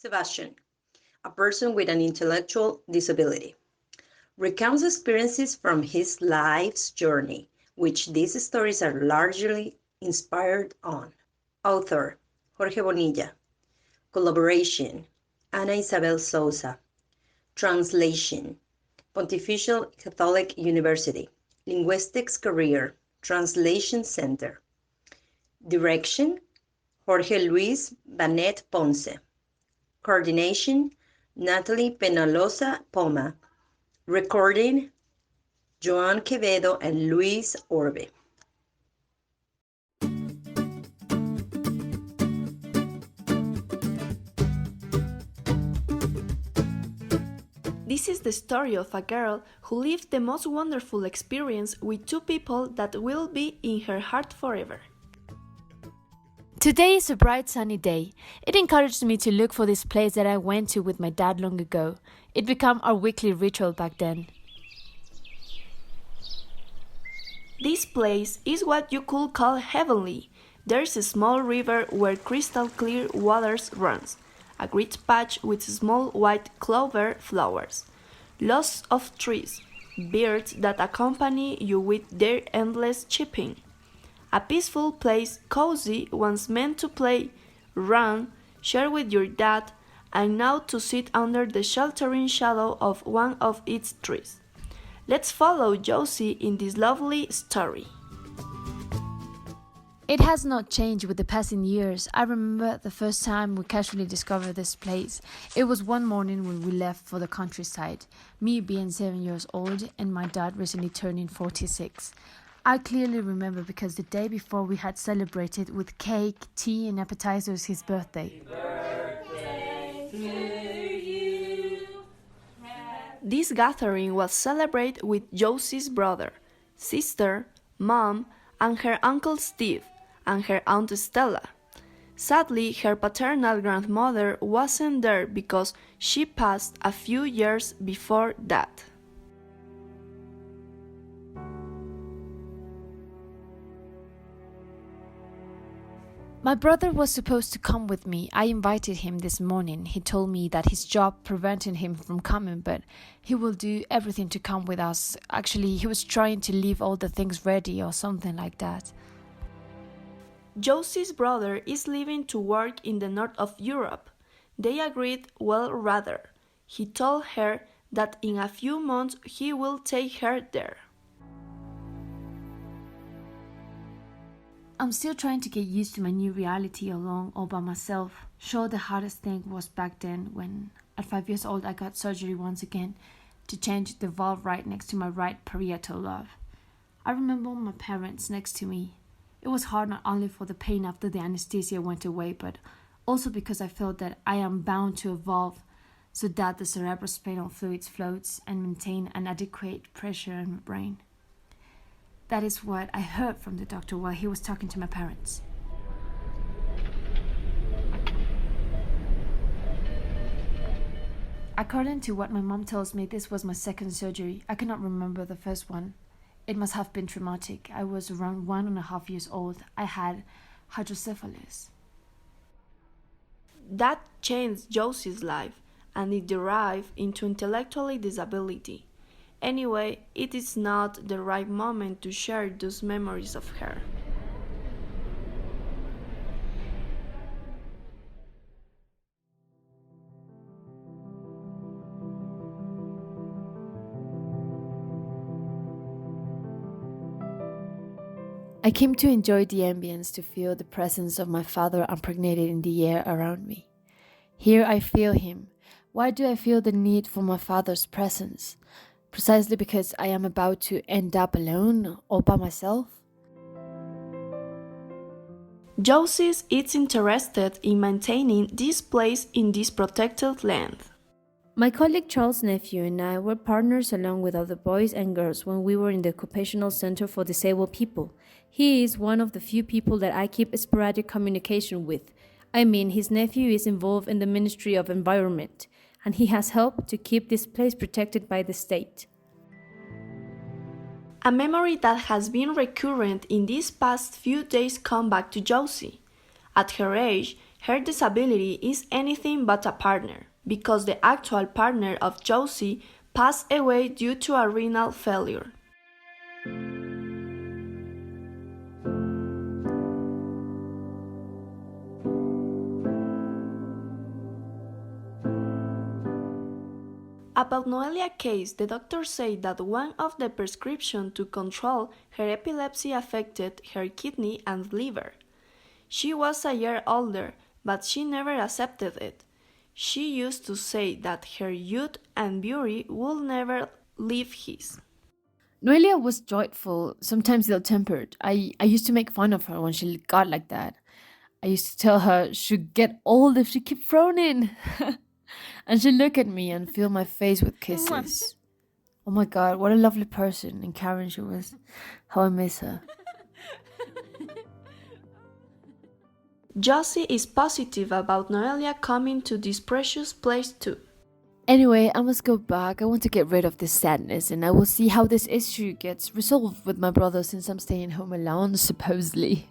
Sebastián, a person with an intellectual disability, recounts experiences from his life's journey, which these stories are largely inspired on. Author, Jorge Bonilla. Collaboration, Isabel Sousa. Translation, Pontifical Catholic University. Linguistics Career, Translation Center. Direction, Jorge Luis Banet Ponce. Coordination, Natali Penaloza Poma. Recording, Joan Quevedo and Luis Orbe. This is the story of a girl who lived the most wonderful experience with two people that will be in her heart forever. Today is a bright sunny day. It encouraged me to look for this place that I went to with my dad long ago. It became our weekly ritual back then. This place is what you could call heavenly. There's a small river where crystal clear waters runs, a great patch with small white clover flowers, lots of trees, birds that accompany you with their endless chirping. A peaceful place, cozy, once meant to play, run, share with your dad, and now to sit under the sheltering shadow of one of its trees. Let's follow Josie in this lovely story. It has not changed with the passing years. I remember the first time we casually discovered this place. It was one morning when we left for the countryside, me being 7 years old and my dad recently turning 46. I clearly remember because the day before we had celebrated with cake, tea and appetizers his birthday. This gathering was celebrated with Josie's brother, sister, mom, and her uncle Steve, and her aunt Stella. Sadly, her paternal grandmother wasn't there because she passed a few years before that. My brother was supposed to come with me. I invited him this morning. He told me that his job prevented him from coming, but he will do everything to come with us. Actually, he was trying to leave all the things ready or something like that. Josie's brother is leaving to work in the north of Europe. They agreed well rather. He told her that in a few months he will take her there. I'm still trying to get used to my new reality alone all by myself. Sure, the hardest thing was back then when, at 5 years old, I got surgery once again to change the valve right next to my right parietal lobe. I remember my parents next to me. It was hard not only for the pain after the anesthesia went away, but also because I felt that I am bound to evolve so that the cerebrospinal fluids floats and maintain an adequate pressure in my brain. That is what I heard from the doctor while he was talking to my parents. According to what my mom tells me, this was my second surgery. I cannot remember the first one. It must have been traumatic. I was around 1.5 years old. I had hydrocephalus. That changed Josie's life, and it derived into intellectual disability. Anyway, it is not the right moment to share those memories of her. I came to enjoy the ambience, to feel the presence of my father impregnated in the air around me. Here I feel him. Why do I feel the need for my father's presence? Precisely because I am about to end up alone, all by myself? Josie is interested in maintaining this place in this protected land. My colleague Charles' nephew and I were partners along with other boys and girls when we were in the Occupational Center for Disabled People. He is one of the few people that I keep sporadic communication with. I mean, his nephew is involved in the Ministry of Environment, and he has helped to keep this place protected by the state. A memory that has been recurrent in these past few days come back to Josie. At her age, Her disability is anything but a partner, because the actual partner of Josie passed away due to a renal failure. About Noelia's case, the doctor said that one of the prescriptions to control her epilepsy affected her kidney and liver. She was a year older, but she never accepted it. She used to say that her youth and beauty would never leave his. Noelia was joyful, sometimes ill-tempered. I used to make fun of her when she got like that. I used to tell her she'd get old if she kept frowning. And she'd look at me and fill my face with kisses. Oh my god, what a lovely person and Karen she was. How I miss her. Josie is positive about Noelia coming to this precious place too. Anyway, I must go back. I want to get rid of this sadness and I will see how this issue gets resolved with my brother since I'm staying home alone, supposedly.